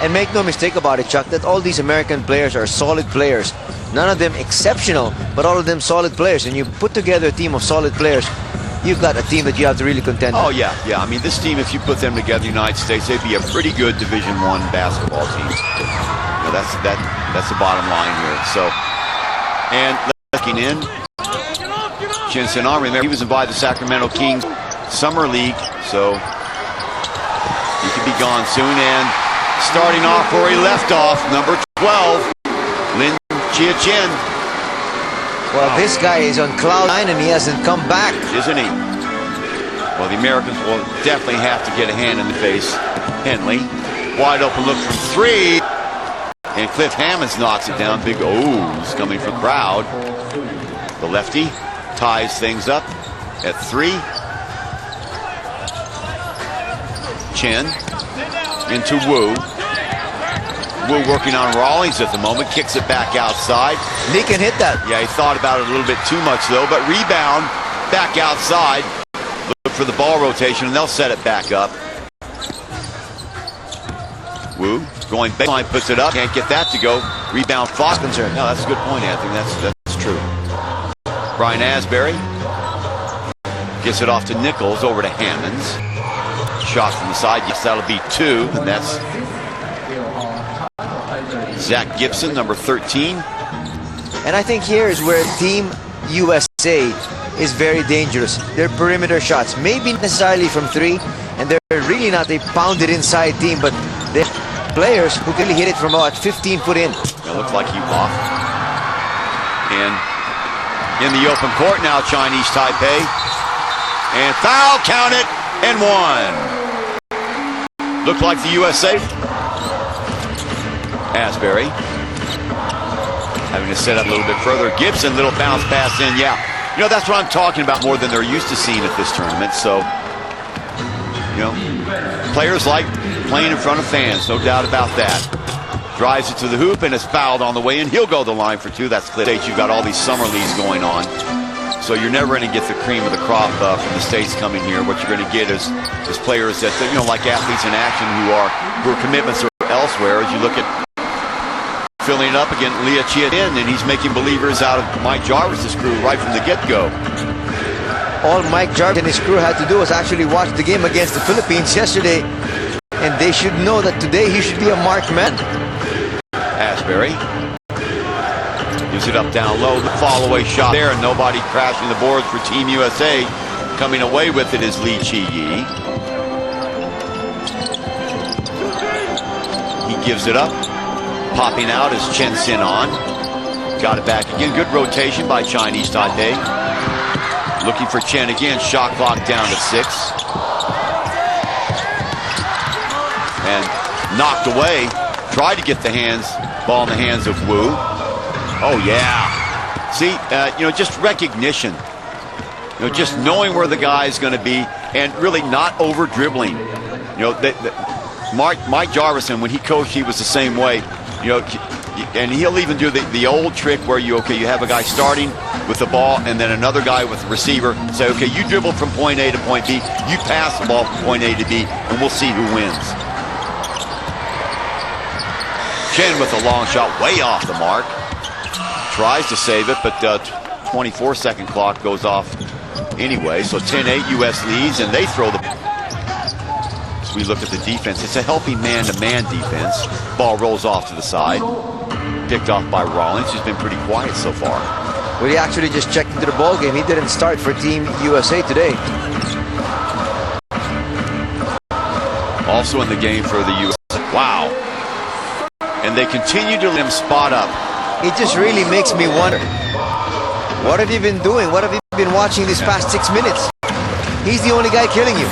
And make no mistake about it, Chuck, that all these American players are solid players. None of them exceptional, but all of them solid players. And you put together a team of solid players, you've got a team that you have to really contend with. Oh, yeah. I mean, this team, if you put them together, the United States, they'd be a pretty good Division I basketball team. You know, that's the bottom line here. So, and looking in, Jensen Arm, remember, he was invited to Sacramento Kings Summer League, so he could be gone soon. And starting off where he left off, number 12, Lin Chia-Chen. Well, this guy is on cloud nine and he hasn't come back. Isn't he? Well, the Americans will definitely have to get a hand in the face. Henley, wide open look from three. And Cliff Hammonds knocks it down. Big O's coming from the crowd. The lefty ties things up at three. Chen into Wu. Wu working on Rawlings at the moment. Kicks it back outside. He can hit that. Yeah, he thought about it a little bit too much, though. But rebound back outside. Look for the ball rotation, and they'll set it back up. Wu going baseline, puts it up. Can't get that to go. Rebound Fox. Concerned. No, that's a good point, Anthony. That's true. Brian Asbury gets it off to Nichols, over to Hammonds. Shot from the side. Yes, that'll be two, and that's Zach Gibson, number 13. And I think here is where Team USA is very dangerous. Their perimeter shots, maybe not necessarily from three, and they're really not a pounded inside team, but they're players who can really hit it from about 15 foot in. It looks like he off. And in the open court now, Chinese Taipei. And foul, count it, and one. Looked like the USA. Asbury having to set up a little bit further. Gibson, little bounce pass in. Yeah, you know, that's what I'm talking about, more than they're used to seeing at this tournament. So, you know, players like playing in front of fans, no doubt about that. Drives it to the hoop and is fouled on the way in. He'll go to the line for two. That's Cliff. You've got all these summer leagues going on, so you're never going to get the cream of the crop from the States coming here. What you're going to get is players that, you know, like athletes in action who are commitments are elsewhere. As you look at filling it up again, Leah Chia-Tin, and he's making believers out of Mike Jarvis's crew right from the get-go. All Mike Jarvis and his crew had to do was actually watch the game against the Philippines yesterday, and they should know that today he should be a marked man. Asbury gives it up down low. The fall-away shot there, and nobody crashing the boards for Team USA. Coming away with it is Lee Chi-Yi. He gives it up. Popping out is Chen Sin On. Got it back again. Good rotation by Chinese Taipei. Looking for Chen again. Shot clock down to 6. And knocked away. Tried to get the ball in the hands of Wu. Oh, yeah. See, you know, just recognition. You know, just knowing where the guy is going to be and really not over-dribbling. You know, Mike Jarvis, when he coached, he was the same way. You know, and he'll even do the old trick where you have a guy starting with the ball and then another guy with the receiver. Say, okay, you dribble from point A to point B, you pass the ball from point A to B, and we'll see who wins. Chen with a long shot, way off the mark. Tries to save it, but 24-second clock goes off anyway. So 10-8, U.S. leads, and they throw the... As we look at the defense, it's a healthy man-to-man defense. Ball rolls off to the side. Picked off by Rawlings, who's been pretty quiet so far. Well, he actually just checked into the ball game. He didn't start for Team USA today. Also in the game for the U.S. Wow. And they continue to let him spot up. It just really makes me wonder, what have you been doing? What have you been watching these past 6 minutes? He's the only guy killing you.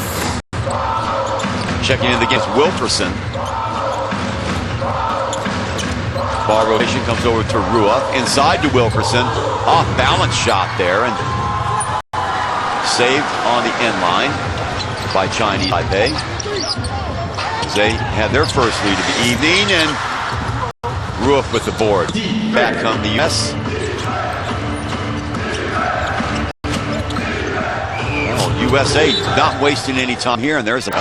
Checking in against Wilkerson. Ball rotation comes over to Rua. Inside to Wilkerson. Off balance shot there, and saved on the end line by Chinese Taipei. They had their first lead of the evening, and Rua with the board. Back come the U.S. Oh, USA not wasting any time here, and there's a...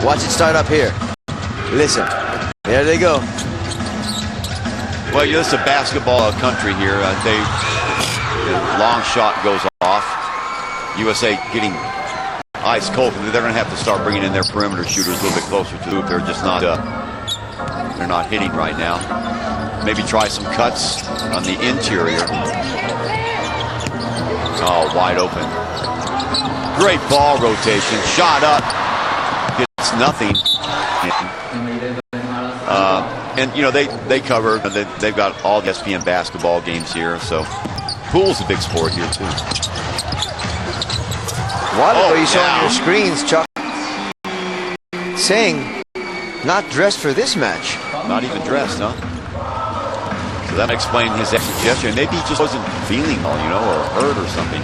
Watch it start up here. Listen. There they go. Well, you know, it's a basketball country here. The long shot goes off. USA getting ice cold. They're going to have to start bringing in their perimeter shooters a little bit closer to it. They're just not. They're not hitting right now. Maybe try some cuts on the interior. Oh, wide open. Great ball rotation. Shot up. It's nothing. And, you know, they cover. They've got all the ESPN basketball games here. So pool's a big sport here, too. What are you showing on your screens, Chuck? Saying not dressed for this match. Not even dressed, huh? So that explains his exit gesture. Maybe he just wasn't feeling well, you know, or hurt or something.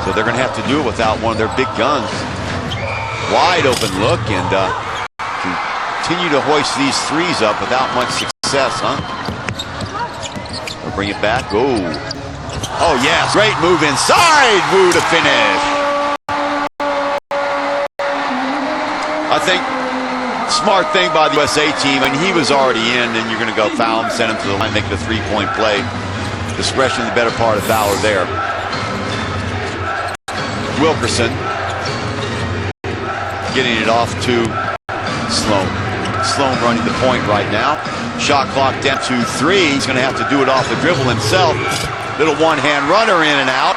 So they're going to have to do it without one of their big guns. Wide open look, and continue to hoist these threes up without much success, huh? They'll bring it back. Oh, yes. Great move inside. Wu to finish. I think smart thing by the USA team, and he was already in, and you're going to go foul him, send him to the line, make it a three-point play. Discretion, the better part of Fowler there. Wilkerson getting it off to Sloan. Sloan running the point right now. Shot clock down to 3. He's going to have to do it off the dribble himself. Little one-hand runner in and out.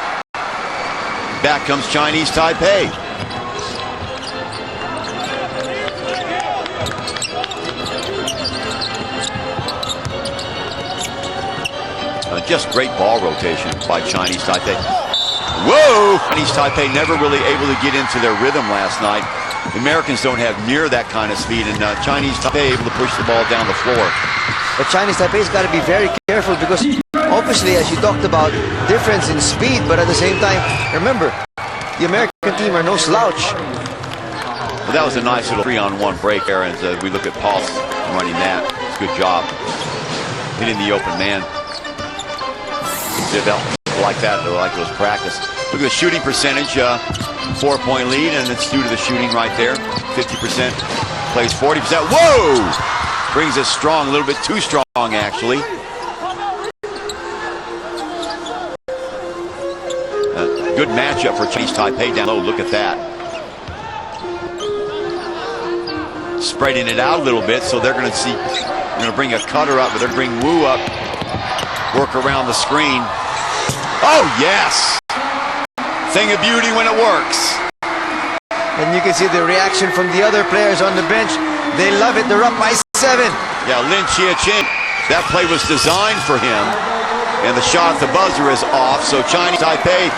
Back comes Chinese Taipei. Just great ball rotation by Chinese Taipei. Whoa! Chinese Taipei never really able to get into their rhythm last night. The Americans don't have near that kind of speed, and Chinese Taipei able to push the ball down the floor. But Chinese Taipei's got to be very careful because obviously, as you talked about, difference in speed, but at the same time, remember, the American team are no slouch. Well, that was a nice little 3-on-1 break there, as we look at Paul running that. It's a good job. Hitting the open man. Like that, like it was practice. Look at the shooting percentage, 4-point lead, and it's due to the shooting right there. 50%, plays 40%. Whoa! Brings it strong, a little bit too strong, actually. Good matchup for Chinese Taipei down low. Look at that. Spreading it out a little bit, so they're going to see, going to bring a cutter up, but they're going to bring Wu up. Work around the screen. Oh, yes! Thing of beauty when it works. And you can see the reaction from the other players on the bench. They love it. They're up by 7. Yeah, Lin Chia-Chin. That play was designed for him. And the shot at the buzzer is off. So Chinese Taipei